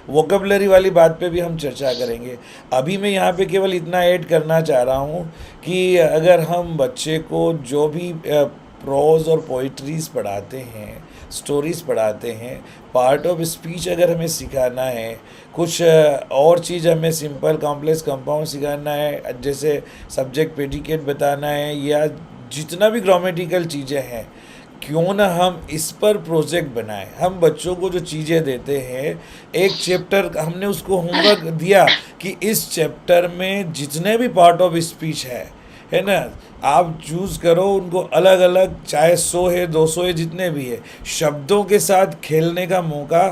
वोकेबलरी वाली बात पे भी हम चर्चा करेंगे. अभी मैं यहाँ पे केवल इतना ऐड करना चाह रहा हूँ कि अगर हम बच्चे को जो भी प्रोज और पोइट्रीज़ पढ़ाते हैं, स्टोरीज़ पढ़ाते हैं, पार्ट ऑफ स्पीच अगर हमें सिखाना है, कुछ और चीज़ हमें सिंपल कॉम्प्लेक्स कंपाउंड सिखाना है, जैसे सब्जेक्ट प्रेडिकेट बताना है या जितना भी ग्रामेटिकल चीज़ें हैं, क्यों ना हम इस पर प्रोजेक्ट बनाएं. हम बच्चों को जो चीज़ें देते हैं, एक चैप्टर हमने उसको होमवर्क दिया कि इस चैप्टर में जितने भी पार्ट ऑफ स्पीच है ना, आप चूज़ करो उनको अलग अलग, चाहे 100 है 200 है जितने भी है, शब्दों के साथ खेलने का मौका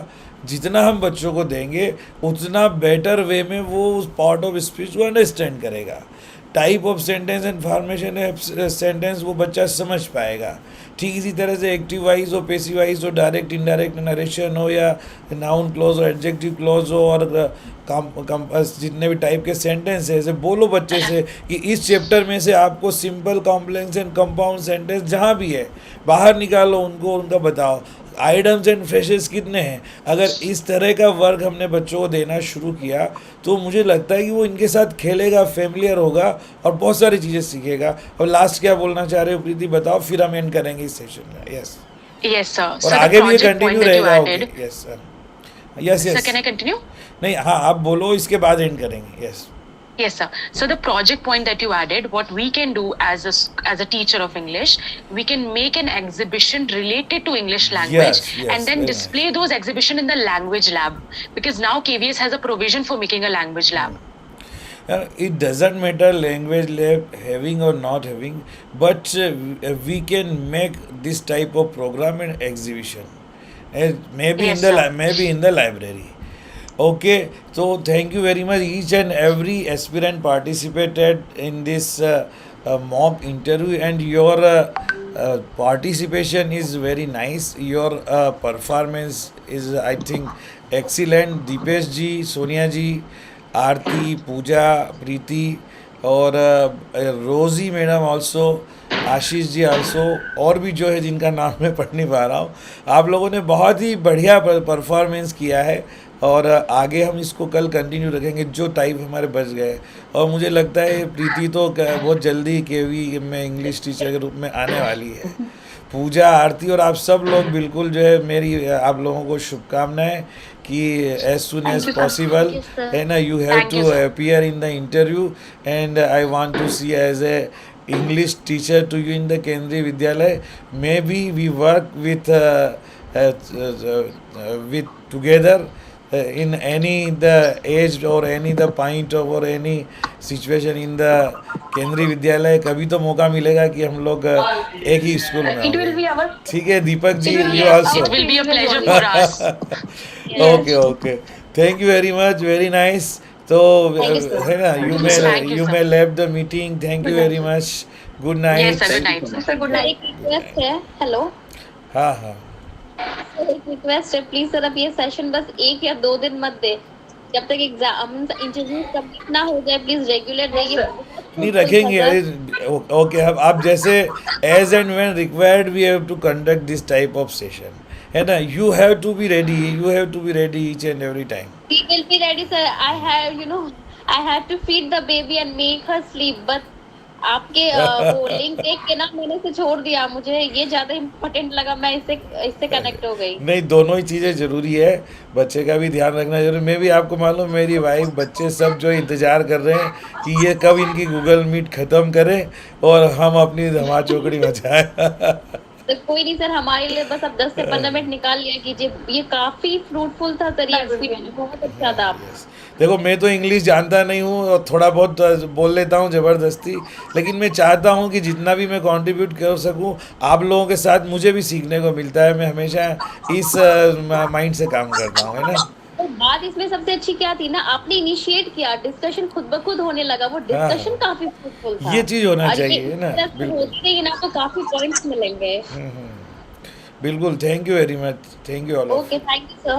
जितना हम बच्चों को देंगे उतना बेटर वे में वो उस पार्ट ऑफ स्पीच को अंडरस्टैंड करेगा. Type of sentence and formation sentence वो बच्चा समझ पाएगा. ठीक इसी तरह से एक्टिव वाइज हो, पेसिव वाइज हो, डायरेक्ट इनडायरेक्ट नरेशन हो या नाउन क्लॉज हो, एडजेक्टिव क्लॉज हो, और जितने भी टाइप के सेंटेंस है, ऐसे बोलो बच्चे से कि इस चैप्टर में से आपको simple, complex and compound sentence जहाँ भी है बाहर निकालो, उनको उनका बताओ. आइटम्स एंड फ्रेशेस कितने हैं. अगर इस तरह का वर्क हमने बच्चों को देना शुरू किया तो मुझे लगता है कि वो इनके साथ खेलेगा, फेमिलियर होगा और बहुत सारी चीज़ें सीखेगा. और लास्ट क्या बोलना चाह रहे हो प्रीति, बताओ, फिर हम एंड करेंगे इस सेशन में. Yes, Yes, sir. और So the आगे भी ये project point continue that you रहेगा. added. Okay, yes sir. Yes Sir, yes can I continue? नहीं, हाँ आप बोलो, इसके बाद एंड करेंगे. Yes. Yes, sir. So the project point that you added, what we can do as a teacher of English, we can make an exhibition related to English language Yes, and then very display those exhibition in the language lab, because now KVS has a provision for making a language lab. It doesn't matter language lab having or not having, but we can make this type of program and exhibition, maybe Yes, in the sir. maybe in the library. Okay, so thank you very much. Each and every aspirant participated in this mock interview, and your participation is very nice. Your performance is, I think, excellent. Dipesh ji, Sonia ji, आरती, पूजा, प्रीति और रोज़ी madam also, Ashish ji also, और भी जो है जिनका नाम मैं पढ़ नहीं पा रहा हूँ, आप लोगों ने बहुत ही बढ़िया परफॉर्मेंस किया है. और आगे हम इसको कल कंटिन्यू रखेंगे जो टाइप हमारे बच गए. और मुझे लगता है प्रीति तो बहुत जल्दी केवी में इंग्लिश टीचर के रूप में आने वाली है. पूजा, आरती और आप सब लोग बिल्कुल जो है मेरी आप लोगों को शुभकामनाएं कि as soon as possible Thank you, sir. है ना, you have Thank to you, sir. Appear in the interview and I want to see as a English teacher to you in the Kendriya Vidyalaya. Maybe we work with together in any the age or any the point of or any situation in the केंद्रीय विद्यालय. कभी तो मौका मिलेगा कि हम लोग एक ही स्कूल में It will होंगे. be our. ठीक है Deepak ji, It will be you our also. It will be a pleasure privilege for us. Okay okay, thank you very much, very nice. तो Thank you, sir. है ना, Thank you, you sir. may leave the meeting. Thank you very much. Good Yes, night. sir. Good night, sir. Sir, good sir night. एक request है. Hello हाँ हाँ, sir, एक request है, please sir अब ये सेशन बस 1 या 2 दिन मत दे. जब तक एग्जाम इंटरव्यू कंप्लीट ना हो जाए प्लीज रेगुलर रहिए. नहीं रखेंगे. ओके, अब आप जैसे as and when required we have to conduct this type of session, है ना. You have to be ready, you have to be ready each and every time. We will be ready, sir. I have to feed the baby and make her sleep. But आपके वो link देख के ना मैंने इसे छोड़ दिया. मुझे ये ज्यादा इम्पोर्टेंट लगा, मैं इससे कनेक्ट हो गई. नहीं, दोनों ही चीज़ें ज़रूरी है. बच्चे का भी ध्यान रखना जरूरी. मैं भी आपको मालूम, मेरी वाइफ, बच्चे सब जो इंतज़ार कर रहे हैं कि ये कब इनकी गूगल मीट ख़त्म करें और हम अपनी धमा चौकड़ी मचाएं. तो कोई नहीं सर, हमारे लिए बस अब 10 से 15 मिनट निकाल लिया कीजिए. ये काफी फ्रूटफुल था सर, ये एक्सपीरियंस बहुत अच्छा था. देखो, मैं तो इंग्लिश जानता नहीं हूँ और थोड़ा बहुत बोल लेता हूँ ज़बरदस्ती, लेकिन मैं चाहता हूँ कि जितना भी मैं कंट्रीब्यूट कर सकूँ आप लोगों के साथ, मुझे भी सीखने को मिलता है. मैं हमेशा इस माइंड से काम करता हूँ, है ना. तो बात इसमें सबसे अच्छी क्या थी ना, आपने इनिशिएट किया, डिस्कशन खुद ब खुद होने लगा. वो डिस्कशन काफी फ्रूटफुल था. ये चीज़ होना और ये चाहिए, है ना. इस तरह से बिल्कुल. होती रही ना तो काफी पॉइंट्स मिलेंगे. बिल्कुल. Thank you very much. Thank you all. Okay, thank you sir.